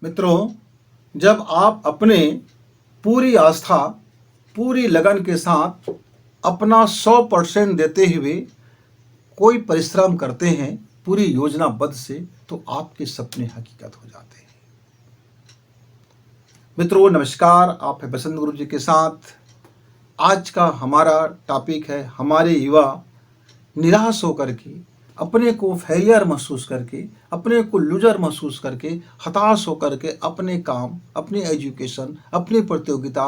मित्रों, जब आप अपने पूरी आस्था, पूरी लगन के साथ अपना 100% देते हुए कोई परिश्रम करते हैं पूरी योजनाबद्ध से, तो आपके सपने हकीकत हो जाते हैं। मित्रों नमस्कार, आप है बसंत गुरु जी के साथ। आज का हमारा टॉपिक है हमारे युवा निराश होकर के, अपने को फेलियर महसूस करके, अपने को लूजर महसूस करके, हताश होकर के अपने काम, अपनी एजुकेशन, अपनी प्रतियोगिता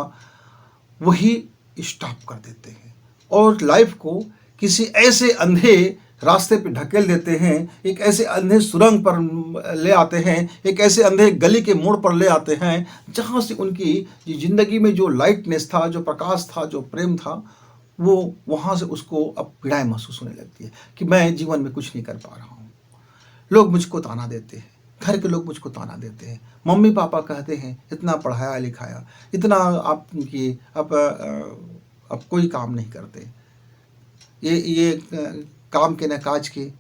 वही स्टॉप कर देते हैं और लाइफ को किसी ऐसे अंधे रास्ते पे ढकेल देते हैं, एक ऐसे अंधे सुरंग पर ले आते हैं, एक ऐसे अंधे गली के मोड़ पर ले आते हैं जहाँ से उनकी ज़िंदगी में जो लाइटनेस था, जो प्रकाश था, जो प्रेम था, वो वहाँ से उसको अब पीड़ाएँ महसूस होने लगती है कि मैं जीवन में कुछ नहीं कर पा रहा हूँ। लोग मुझको ताना देते हैं, घर के लोग मुझको ताना देते हैं, मम्मी पापा कहते हैं इतना पढ़ाया लिखाया, इतना आप कि अब कोई काम नहीं करते, ये काम के न काज के,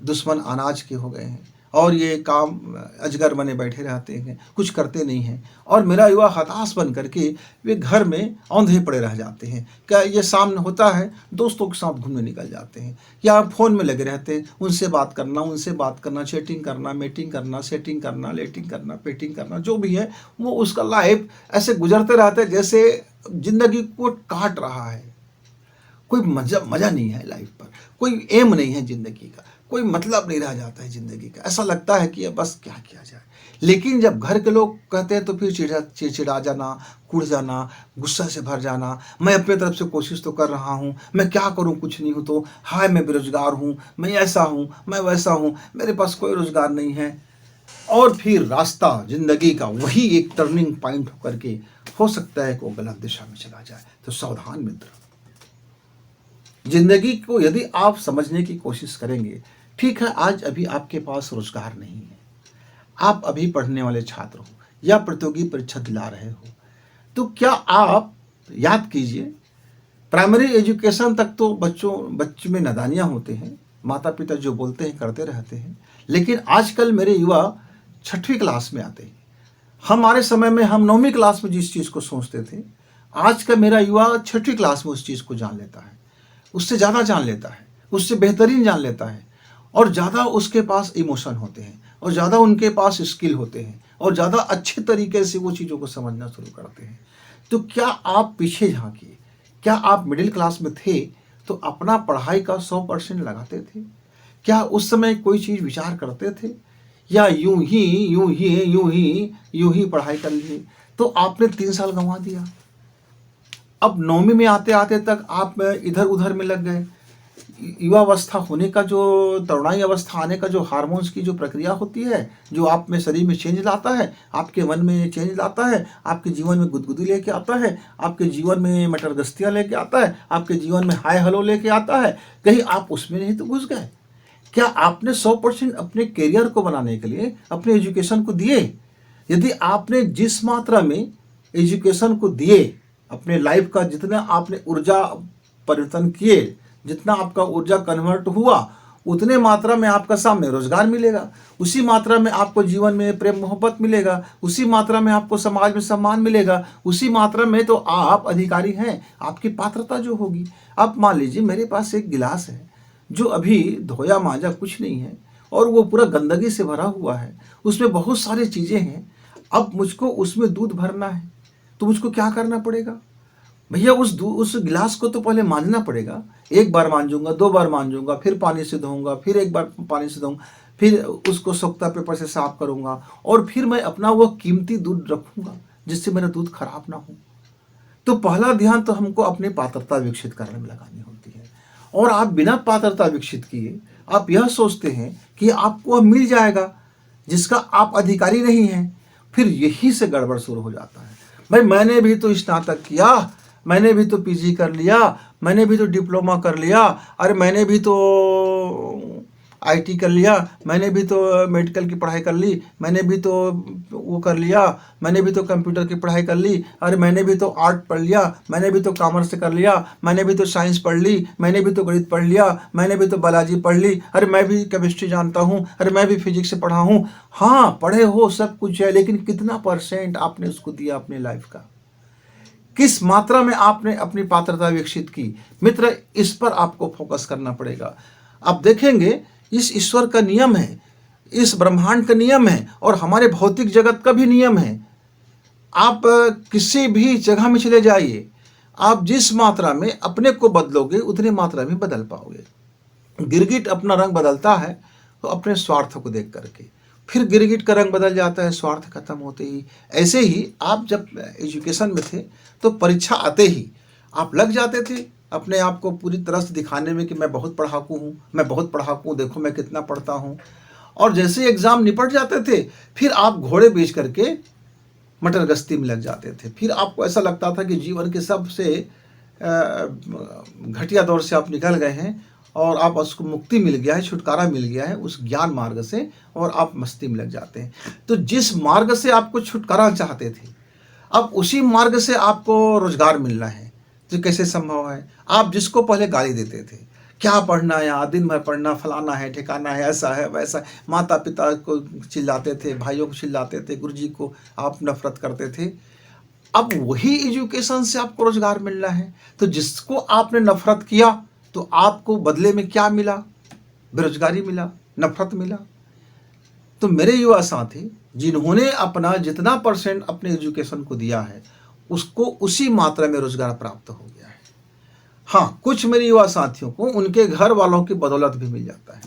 दुश्मन अनाज के हो गए हैं और ये काम अजगर बने बैठे रहते हैं, कुछ करते नहीं हैं। और मेरा युवा हताश बन करके वे घर में औंधे पड़े रह जाते हैं। क्या ये सामने होता है, दोस्तों के साथ घूमने निकल जाते हैं या फ़ोन में लगे रहते हैं, उनसे बात करना, चैटिंग करना, मीटिंग करना, सेटिंग करना, लेटिंग करना, पेटिंग करना, जो भी है वो उसका लाइफ ऐसे गुजरते रहते हैं जैसे ज़िंदगी को काट रहा है। कोई मज़ा नहीं है लाइफ पर, कोई एम नहीं है ज़िंदगी का, कोई मतलब नहीं रह जाता है ज़िंदगी का। ऐसा लगता है कि अब बस क्या किया जाए। लेकिन जब घर के लोग कहते हैं तो फिर चिड़चिड़ा जाना, कुढ़ जाना, गुस्सा से भर जाना, मैं अपने तरफ से कोशिश तो कर रहा हूँ, मैं क्या करूँ, कुछ नहीं हूँ तो, हाय मैं बेरोजगार हूँ, मैं ऐसा हूँ, मैं वैसा हूँ, मेरे पास कोई रोज़गार नहीं है। और फिर रास्ता ज़िंदगी का वही एक टर्निंग पॉइंट होकर के हो सकता है कि वो गलत दिशा में चला जाए। तो सावधान मित्र, जिंदगी को यदि आप समझने की कोशिश करेंगे, ठीक है आज अभी आपके पास रोजगार नहीं है, आप अभी पढ़ने वाले छात्र हो या प्रतियोगी परीक्षा दिला रहे हो, तो क्या आप याद कीजिए, प्राइमरी एजुकेशन तक तो बच्चों में नादानियाँ होते हैं, माता पिता जो बोलते हैं करते रहते हैं। लेकिन आजकल मेरे युवा 6वीं क्लास में आते हैं। हमारे समय में हम 9वीं क्लास में जिस चीज़ को सोचते थे, आज का मेरा युवा 6वीं क्लास में उस चीज़ को जान लेता है, उससे ज़्यादा जान लेता है, उससे बेहतरीन जान लेता है, और ज़्यादा उसके पास इमोशन होते हैं, और ज़्यादा उनके पास स्किल होते हैं, और ज़्यादा अच्छे तरीके से वो चीज़ों को समझना शुरू करते हैं। तो क्या आप पीछे झांकिए, क्या आप मिडिल क्लास में थे तो अपना पढ़ाई का 100% लगाते थे? क्या उस समय कोई चीज़ विचार करते थे, या यूं ही पढ़ाई कर लिए तो आपने 3 साल गंवा दिया। अब 9वीं में आते आते तक आप इधर उधर में लग गए। युवावस्था होने का जो, तरुणाई अवस्था आने का जो हार्मोन्स की जो प्रक्रिया होती है, जो आप में शरीर में चेंज लाता है, आपके मन में चेंज लाता है, आपके जीवन में गुदगुदी लेके आता है, आपके जीवन में मटरगस्तियाँ लेके आता है, आपके जीवन में हाय हेलो लेके आता है, कहीं आप उसमें नहीं तो घुस गए? क्या आपने 100% अपने करियर को बनाने के लिए अपने एजुकेशन को दिए? यदि आपने जिस मात्रा में एजुकेशन को दिए, अपने लाइफ का जितना आपने ऊर्जा परिवर्तन किए, जितना आपका ऊर्जा कन्वर्ट हुआ, उतने मात्रा में आपका सामने रोजगार मिलेगा, उसी मात्रा में आपको जीवन में प्रेम मोहब्बत मिलेगा, उसी मात्रा में आपको समाज में सम्मान मिलेगा, उसी मात्रा में तो आप अधिकारी हैं, आपकी पात्रता जो होगी। आप मान लीजिए मेरे पास एक गिलास है जो अभी धोया मांजा कुछ नहीं है और वो पूरा गंदगी से भरा हुआ है, उसमें बहुत सारी चीज़ें हैं। अब मुझको उसमें दूध भरना है तो मुझको क्या करना पड़ेगा भैया, उस गिलास को तो पहले मांजना पड़ेगा। एक बार मांजूंगा, 2 बार मांजूंगा, फिर पानी से धोऊंगा, फिर एक बार पानी से धोऊंगा, फिर उसको सोख्ता पेपर से साफ करूंगा, और फिर मैं अपना वो कीमती दूध रखूंगा जिससे मेरा दूध खराब ना हो। तो पहला ध्यान तो हमको अपनी पात्रता विकसित करने में लगानी होती है। और आप बिना पात्रता विकसित किए आप यह सोचते हैं कि आपको मिल जाएगा जिसका आप अधिकारी नहीं हैं, फिर यही से गड़बड़ शुरू हो जाता है। भाई मैंने भी तो स्नातक किया, मैंने भी तो पीजी कर लिया, मैंने भी तो डिप्लोमा कर लिया, अरे मैंने भी तो आईटी कर लिया, मैंने भी तो मेडिकल की पढ़ाई कर ली, मैंने भी तो वो कर लिया, मैंने भी तो कंप्यूटर की पढ़ाई कर ली, अरे मैंने भी तो आर्ट पढ़ लिया, मैंने भी तो कॉमर्स से कर लिया, मैंने भी तो साइंस पढ़ ली, मैंने भी तो गणित पढ़ लिया, मैंने भी तो बायोलॉजी पढ़ ली, अरे मैं भी केमिस्ट्री जानता हूँ, अरे मैं भी फिजिक्स से पढ़ा हूँ। हाँ, पढ़े हो, सब कुछ है, लेकिन कितना परसेंट आपने उसको दिया अपने लाइफ का, किस मात्रा में आपने अपनी पात्रता विकसित की। मित्र, इस पर आपको फोकस करना पड़ेगा। आप देखेंगे इस ईश्वर का नियम है, इस ब्रह्मांड का नियम है और हमारे भौतिक जगत का भी नियम है। आप किसी भी जगह में चले जाइए, आप जिस मात्रा में अपने को बदलोगे उतनी मात्रा में बदल पाओगे। गिरगिट अपना रंग बदलता है तो अपने स्वार्थ को देख करके, फिर गिरगिट का रंग बदल जाता है स्वार्थ खत्म होते ही। ऐसे ही आप जब एजुकेशन में थे तो परीक्षा आते ही आप लग जाते थे अपने आप को पूरी तरह से दिखाने में कि मैं बहुत पढ़ाकू हूँ, मैं बहुत पढ़ाकू हूँ, देखो मैं कितना पढ़ता हूँ। और जैसे एग्ज़ाम निपट जाते थे फिर आप घोड़े बेच करके मटर गश्ती में लग जाते थे। फिर आपको ऐसा लगता था कि जीवन के सबसे घटिया दौर से आप निकल गए हैं और आप उसको मुक्ति मिल गया है, छुटकारा मिल गया है उस ज्ञान मार्ग से, और आप मस्ती में लग जाते हैं। तो जिस मार्ग से आपको छुटकारा चाहते थे, अब उसी मार्ग से आपको रोजगार मिल रहा है, तो कैसे संभव है? आप जिसको पहले गाली देते थे, क्या पढ़ना है यहाँ, दिन भर पढ़ना, फलाना है, ठिकाना है, ऐसा है वैसा है, माता पिता को चिल्लाते थे, भाइयों को चिल्लाते थे, गुरुजी को आप नफरत करते थे। अब वही एजुकेशन से आपको रोजगार मिल रहा है। तो जिसको आपने नफरत किया तो आपको बदले में क्या मिला? बेरोजगारी मिला, नफरत मिला। तो मेरे युवा साथी, जिन्होंने अपना जितना परसेंट अपने एजुकेशन को दिया है उसको उसी मात्रा में रोजगार प्राप्त हो गया है। हाँ, कुछ मेरे युवा साथियों को उनके घर वालों की बदौलत भी मिल जाता है।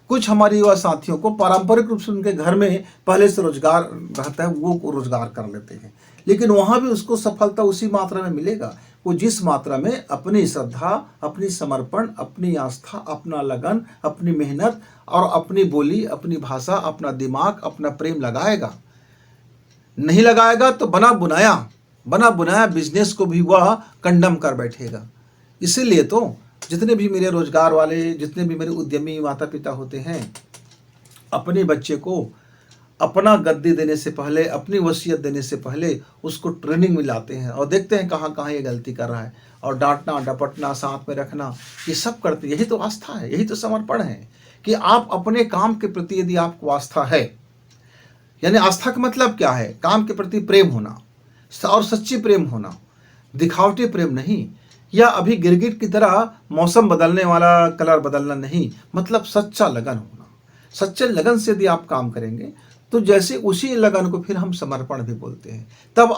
कुछ हमारे युवा साथियों को पारंपरिक रूप से उनके घर में पहले से रोजगार रहता है, वो रोजगार कर लेते हैं, लेकिन वहाँ भी उसको सफलता उसी मात्रा में मिलेगा वो जिस मात्रा में अपनी श्रद्धा, अपनी समर्पण, अपनी आस्था, अपना लगन, अपनी मेहनत और अपनी बोली, अपनी भाषा, अपना दिमाग, अपना प्रेम लगाएगा। नहीं लगाएगा तो बना बुनाया बिजनेस को भी वह कंडम कर बैठेगा। इसीलिए तो जितने भी मेरे रोजगार वाले, जितने भी मेरे उद्यमी माता पिता होते हैं, अपने बच्चे को अपना गद्दी देने से पहले, अपनी वसीयत देने से पहले उसको ट्रेनिंग में लाते हैं और देखते हैं कहाँ कहाँ ये गलती कर रहा है, और डांटना, डपटना, साथ में रखना, ये सब करते। यही तो आस्था है, यही तो समर्पण है कि आप अपने काम के प्रति यदि आपको आस्था है, यानी आस्था का मतलब क्या है? काम के प्रति प्रेम होना और सच्ची प्रेम होना, दिखावटी प्रेम नहीं, या अभी गिरगिट की तरह मौसम बदलने वाला कलर बदलना नहीं, मतलब सच्चा लगन होना। सच्चे लगन से यदि आप काम करेंगे तो जैसे उसी लगन को फिर हम समर्पण भी बोलते हैं, तब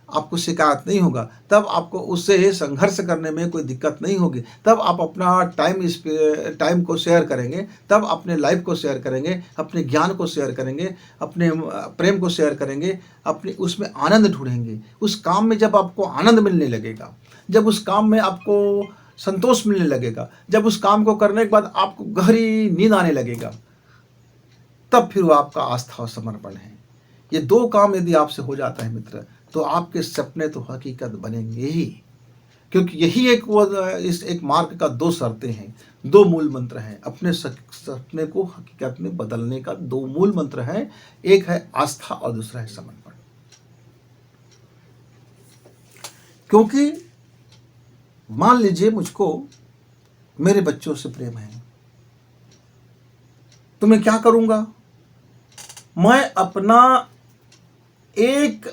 आपको शिकायत नहीं होगा, तब आपको उससे संघर्ष करने में कोई दिक्कत नहीं होगी, तब आप अपना टाइम को शेयर करेंगे, तब अपने लाइफ को शेयर करेंगे, अपने ज्ञान को शेयर करेंगे, अपने प्रेम को शेयर करेंगे, अपने उसमें आनंद ढूंढेंगे। उस काम में जब आपको आनंद मिलने लगेगा, जब उस काम में आपको संतोष मिलने लगेगा, जब उस काम को करने के बाद आपको गहरी नींद आने लगेगा, तब फिर वो आपका आस्था और समर्पण है। ये दो काम यदि आपसे हो जाता है मित्र, तो आपके सपने तो हकीकत बनेंगे ही, क्योंकि यही इस एक मार्ग का दो शर्तें हैं, दो मूल मंत्र हैं। अपने सपने को हकीकत में बदलने का दो मूल मंत्र हैं, एक है आस्था और दूसरा है समर्पण। क्योंकि मान लीजिए मुझको मेरे बच्चों से प्रेम है, तो मैं क्या करूंगा? मैं अपना एक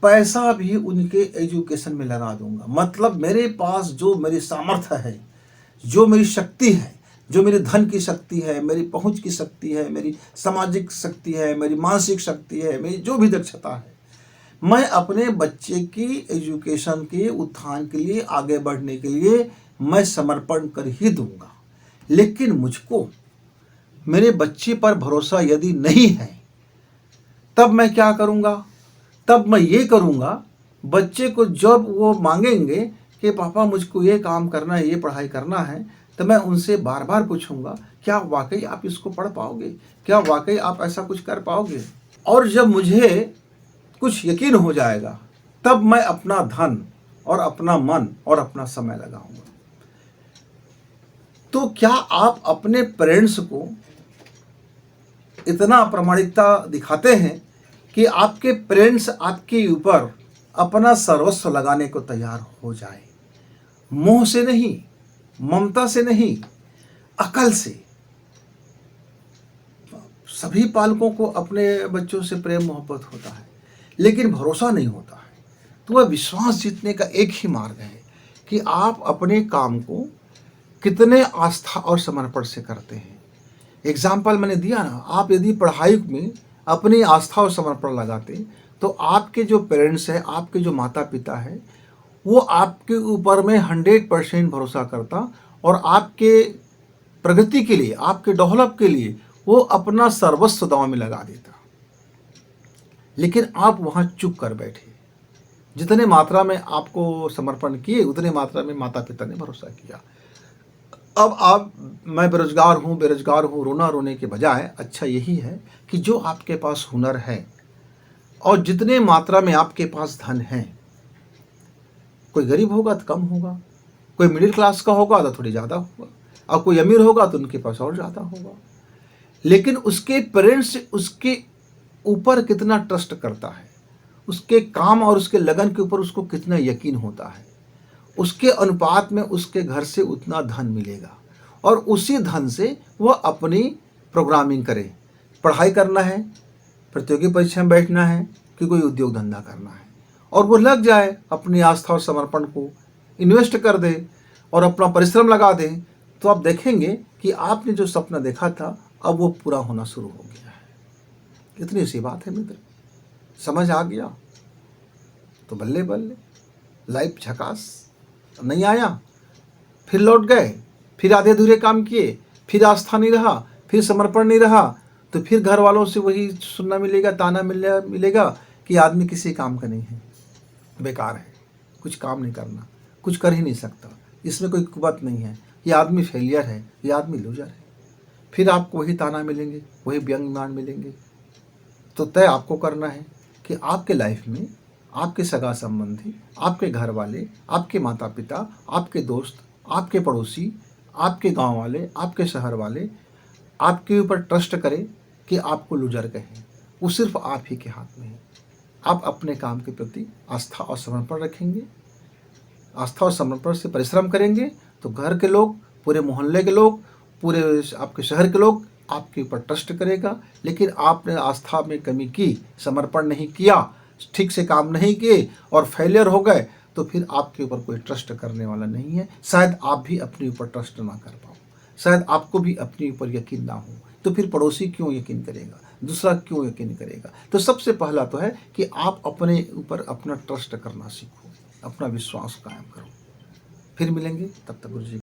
पैसा भी उनके एजुकेशन में लगा दूंगा। मतलब मेरे पास जो मेरी सामर्थ्य है, जो मेरी शक्ति है, जो मेरी धन की शक्ति है, मेरी पहुंच की शक्ति है, मेरी सामाजिक शक्ति है, मेरी मानसिक शक्ति है, मेरी जो भी दक्षता है, मैं अपने बच्चे की एजुकेशन के उत्थान के लिए, आगे बढ़ने के लिए मैं समर्पण कर ही दूंगा। लेकिन मुझको मेरे बच्चे पर भरोसा यदि नहीं है, तब मैं क्या करूंगा? तब मैं ये करूंगा, बच्चे को जब वो मांगेंगे कि पापा मुझको ये काम करना है, ये पढ़ाई करना है, तो मैं उनसे बार बार पूछूंगा, क्या वाकई आप इसको पढ़ पाओगे? क्या वाकई आप ऐसा कुछ कर पाओगे? और जब मुझे कुछ यकीन हो जाएगा, तब मैं अपना धन और अपना मन और अपना समय लगाऊंगा। तो क्या आप अपने पेरेंट्स को इतना प्रामाणिकता दिखाते हैं कि आपके पेरेंट्स आपके ऊपर अपना सर्वस्व लगाने को तैयार हो जाए? मोह से नहीं, ममता से नहीं, अकल से। सभी पालकों को अपने बच्चों से प्रेम मोहब्बत होता है, लेकिन भरोसा नहीं होता है। तो वह विश्वास जीतने का एक ही मार्ग है कि आप अपने काम को कितने आस्था और समर्पण से करते हैं। एग्जाम्पल मैंने दिया ना, आप यदि पढ़ाई में अपनी आस्था और समर्पण लगाते तो आपके जो पेरेंट्स हैं, आपके जो माता पिता हैं, वो आपके ऊपर में 100% भरोसा करता और आपके प्रगति के लिए, आपके डेवलप के लिए वो अपना सर्वस्व दांव में लगा देता। लेकिन आप वहाँ चुप कर बैठे। जितने मात्रा में आपको समर्पण किए उतने मात्रा में माता पिता ने भरोसा किया। अब मैं बेरोजगार हूँ रोना रोने के बजाय अच्छा यही है कि जो आपके पास हुनर है और जितने मात्रा में आपके पास धन है, कोई गरीब होगा तो कम होगा, कोई मिडिल क्लास का होगा तो थोड़ी ज़्यादा होगा, और कोई अमीर होगा तो उनके पास और ज़्यादा होगा। लेकिन उसके पेरेंट्स उसके ऊपर कितना ट्रस्ट करता है, उसके काम और उसके लगन के ऊपर उसको कितना यकीन होता है, उसके अनुपात में उसके घर से उतना धन मिलेगा और उसी धन से वह अपनी प्रोग्रामिंग करे। पढ़ाई करना है, प्रतियोगी परीक्षा में बैठना है कि कोई उद्योग धंधा करना है, और वो लग जाए, अपनी आस्था और समर्पण को इन्वेस्ट कर दे और अपना परिश्रम लगा दे, तो आप देखेंगे कि आपने जो सपना देखा था अब वो पूरा होना शुरू हो गया है। इतनी सी बात है मित्र, समझ आ गया तो बल्ले बल्ले, लाइफ झकास। नहीं आया फिर लौट गए, फिर आधे अधूरे काम किए, फिर आस्था नहीं रहा, फिर समर्पण नहीं रहा, तो फिर घर वालों से वही सुनना मिलेगा, ताना मिलेगा कि आदमी किसी काम का नहीं है, बेकार है, कुछ काम नहीं करना, कुछ कर ही नहीं सकता, इसमें कोई कुवत नहीं है, ये आदमी फेलियर है, ये आदमी लूजर है। फिर आपको वही ताना मिलेंगे, वही व्यंग्यमान मिलेंगे। तो तय आपको करना है कि आपके लाइफ में आपके सगा संबंधी, आपके घर वाले, आपके माता पिता, आपके दोस्त, आपके पड़ोसी, आपके गांव वाले, आपके शहर वाले आपके ऊपर ट्रस्ट करें कि आपको लूजर कहें, वो सिर्फ आप ही के हाथ में है। आप अपने काम के प्रति आस्था और समर्पण रखेंगे, आस्था और समर्पण से परिश्रम करेंगे तो घर के लोग, पूरे मोहल्ले के लोग, पूरे आपके शहर के लोग आपके ऊपर ट्रस्ट करेगा। लेकिन आपने आस्था में कमी की, समर्पण नहीं किया, ठीक से काम नहीं किए और फेलियर हो गए, तो फिर आपके ऊपर कोई ट्रस्ट करने वाला नहीं है। शायद आप भी अपने ऊपर ट्रस्ट ना कर पाओ, शायद आपको भी अपने ऊपर यकीन ना हो, तो फिर पड़ोसी क्यों यकीन करेगा, दूसरा क्यों यकीन करेगा। तो सबसे पहला तो है कि आप अपने ऊपर अपना ट्रस्ट करना सीखो, अपना विश्वास कायम करो। फिर मिलेंगे, तब तक गुरु जी।